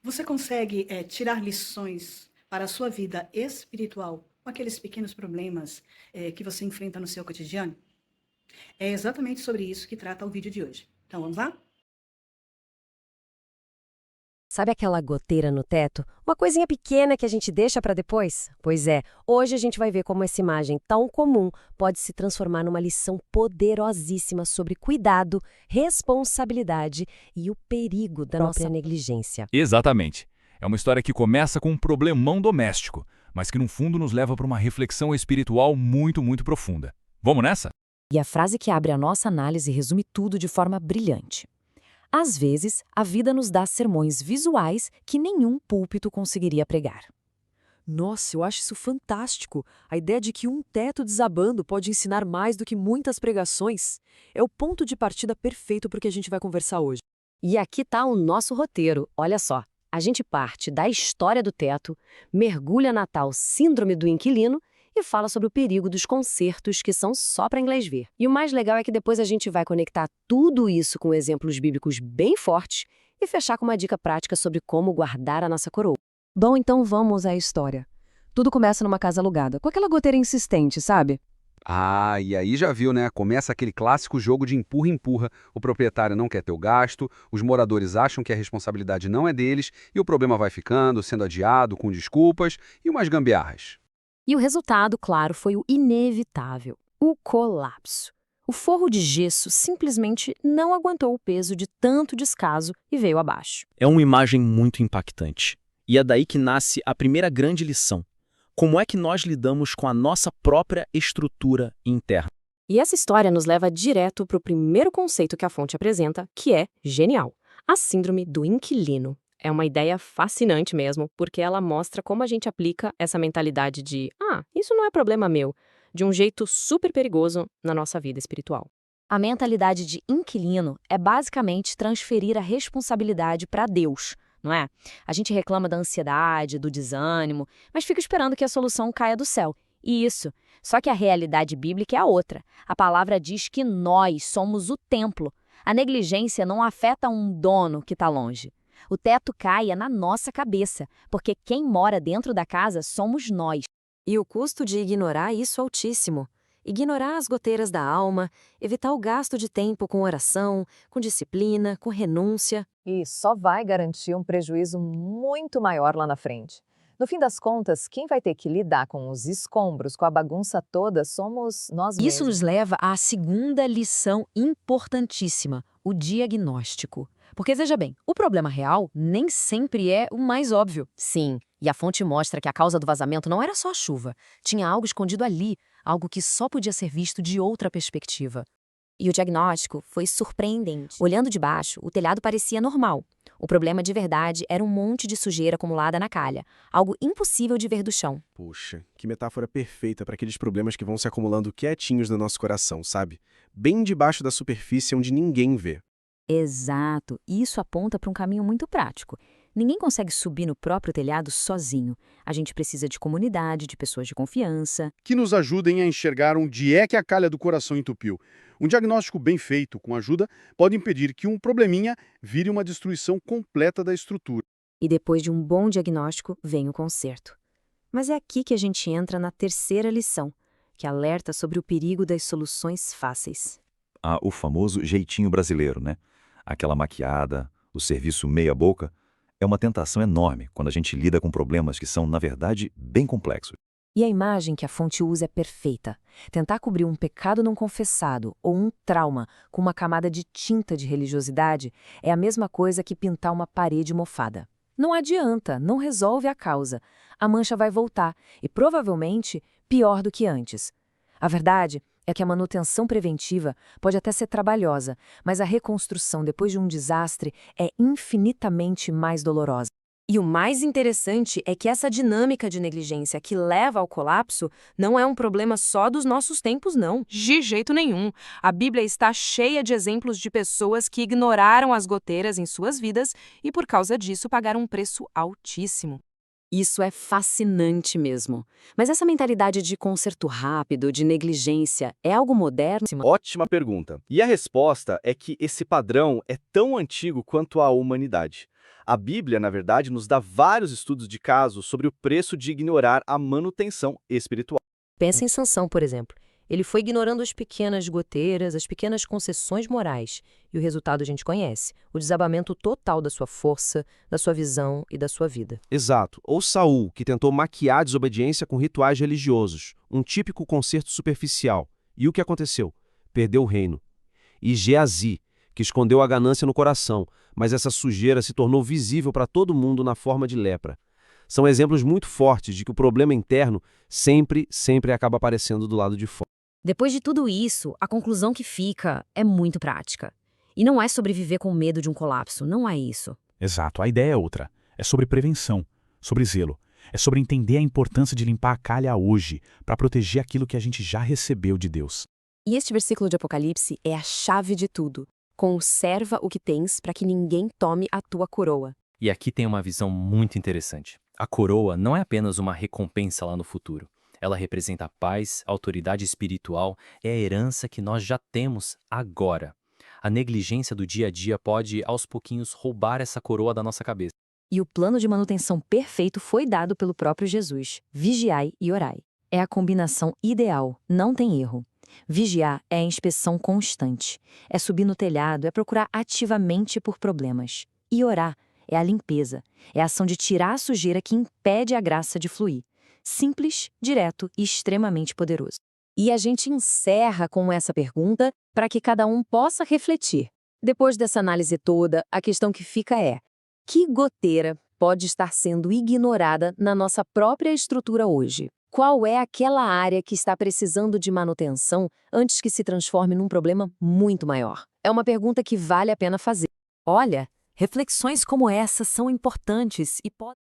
Você consegue, tirar lições para a sua vida espiritual com aqueles pequenos problemas, que você enfrenta no seu cotidiano? É exatamente sobre isso que trata o vídeo de hoje. Então vamos lá? Sabe aquela goteira no teto? Uma coisinha pequena que a gente deixa para depois? Pois é, hoje a gente vai ver como essa imagem tão comum pode se transformar numa lição poderosíssima sobre cuidado, responsabilidade e o perigo da nossa negligência. Exatamente. É uma história que começa com um problemão doméstico, mas que no fundo nos leva para uma reflexão espiritual muito, muito profunda. Vamos nessa? E a frase que abre a nossa análise resume tudo de forma brilhante. Às vezes, a vida nos dá sermões visuais que nenhum púlpito conseguiria pregar. Nossa, eu acho isso fantástico. A ideia de que um teto desabando pode ensinar mais do que muitas pregações é o ponto de partida perfeito para o que a gente vai conversar hoje. E aqui está o nosso roteiro, olha só. A gente parte da história do teto, mergulha na tal síndrome do inquilino e fala sobre o perigo dos concertos que são só para inglês ver. E o mais legal é que depois a gente vai conectar tudo isso com exemplos bíblicos bem fortes e fechar com uma dica prática sobre como guardar a nossa coroa. Bom, então vamos à história. Tudo começa numa casa alugada, com aquela goteira insistente, sabe? Ah, e aí já viu, né? Começa aquele clássico jogo de empurra-empurra. O proprietário não quer ter o gasto, os moradores acham que a responsabilidade não é deles e o problema vai ficando, sendo adiado, com desculpas e umas gambiarras. E o resultado, claro, foi o inevitável: o colapso. O forro de gesso simplesmente não aguentou o peso de tanto descaso e veio abaixo. É uma imagem muito impactante. E é daí que nasce a primeira grande lição. Como é que nós lidamos com a nossa própria estrutura interna? E essa história nos leva direto para o primeiro conceito que a fonte apresenta, que é genial: a síndrome do inquilino. É uma ideia fascinante mesmo, porque ela mostra como a gente aplica essa mentalidade de isso não é problema meu, de um jeito super perigoso na nossa vida espiritual. A mentalidade de inquilino é basicamente transferir a responsabilidade para Deus, não é? A gente reclama da ansiedade, do desânimo, mas fica esperando que a solução caia do céu. E isso. Só que a realidade bíblica é a outra. A palavra diz que nós somos o templo. A negligência não afeta um dono que está longe. O teto caia na nossa cabeça, porque quem mora dentro da casa somos nós. E o custo de ignorar isso é altíssimo. Ignorar as goteiras da alma, evitar o gasto de tempo com oração, com disciplina, com renúncia. E só vai garantir um prejuízo muito maior lá na frente. No fim das contas, quem vai ter que lidar com os escombros, com a bagunça toda, somos nós mesmos. Isso nos leva à segunda lição importantíssima: o diagnóstico. Porque, veja bem, o problema real nem sempre é o mais óbvio. Sim, e a fonte mostra que a causa do vazamento não era só a chuva. Tinha algo escondido ali, algo que só podia ser visto de outra perspectiva. E o diagnóstico foi surpreendente. Olhando de baixo, o telhado parecia normal. O problema de verdade era um monte de sujeira acumulada na calha, algo impossível de ver do chão. Puxa, que metáfora perfeita para aqueles problemas que vão se acumulando quietinhos no nosso coração, sabe? Bem debaixo da superfície onde ninguém vê. Exato. E isso aponta para um caminho muito prático. Ninguém consegue subir no próprio telhado sozinho. A gente precisa de comunidade, de pessoas de confiança. Que nos ajudem a enxergar onde é que a calha do coração entupiu. Um diagnóstico bem feito, com ajuda, pode impedir que um probleminha vire uma destruição completa da estrutura. E depois de um bom diagnóstico, vem o conserto. Mas é aqui que a gente entra na terceira lição, que alerta sobre o perigo das soluções fáceis. O famoso jeitinho brasileiro, né? Aquela maquiada, o serviço meia-boca, é uma tentação enorme quando a gente lida com problemas que são, na verdade, bem complexos. E a imagem que a fonte usa é perfeita. Tentar cobrir um pecado não confessado ou um trauma com uma camada de tinta de religiosidade é a mesma coisa que pintar uma parede mofada. Não adianta, não resolve a causa. A mancha vai voltar e, provavelmente, pior do que antes. A verdade é que a manutenção preventiva pode até ser trabalhosa, mas a reconstrução depois de um desastre é infinitamente mais dolorosa. E o mais interessante é que essa dinâmica de negligência que leva ao colapso não é um problema só dos nossos tempos, não. De jeito nenhum. A Bíblia está cheia de exemplos de pessoas que ignoraram as goteiras em suas vidas e, por causa disso, pagaram um preço altíssimo. Isso é fascinante mesmo. Mas essa mentalidade de conserto rápido, de negligência, é algo moderno? Ótima pergunta. E a resposta é que esse padrão é tão antigo quanto a humanidade. A Bíblia, na verdade, nos dá vários estudos de caso sobre o preço de ignorar a manutenção espiritual. Pensa em Sansão, por exemplo. Ele foi ignorando as pequenas goteiras, as pequenas concessões morais. E o resultado a gente conhece: o desabamento total da sua força, da sua visão e da sua vida. Exato. Ou Saul, que tentou maquiar a desobediência com rituais religiosos, um típico concerto superficial. E o que aconteceu? Perdeu o reino. E Geazi, que escondeu a ganância no coração, mas essa sujeira se tornou visível para todo mundo na forma de lepra. São exemplos muito fortes de que o problema interno sempre acaba aparecendo do lado de fora. Depois de tudo isso, a conclusão que fica é muito prática. E não é sobre viver com medo de um colapso, não é isso. Exato, a ideia é outra. É sobre prevenção, sobre zelo. É sobre entender a importância de limpar a calha hoje, para proteger aquilo que a gente já recebeu de Deus. E este versículo de Apocalipse é a chave de tudo. Conserva o que tens para que ninguém tome a tua coroa. E aqui tem uma visão muito interessante. A coroa não é apenas uma recompensa lá no futuro. Ela representa a paz, a autoridade espiritual, é a herança que nós já temos agora. A negligência do dia a dia pode, aos pouquinhos, roubar essa coroa da nossa cabeça. E o plano de manutenção perfeito foi dado pelo próprio Jesus. Vigiai e orai. É a combinação ideal, não tem erro. Vigiar é a inspeção constante. É subir no telhado, é procurar ativamente por problemas. E orar é a limpeza. É a ação de tirar a sujeira que impede a graça de fluir. Simples, direto e extremamente poderoso. E a gente encerra com essa pergunta para que cada um possa refletir. Depois dessa análise toda, a questão que fica é: que goteira pode estar sendo ignorada na nossa própria estrutura hoje? Qual é aquela área que está precisando de manutenção antes que se transforme num problema muito maior? É uma pergunta que vale a pena fazer. Olha, reflexões como essa são importantes e podem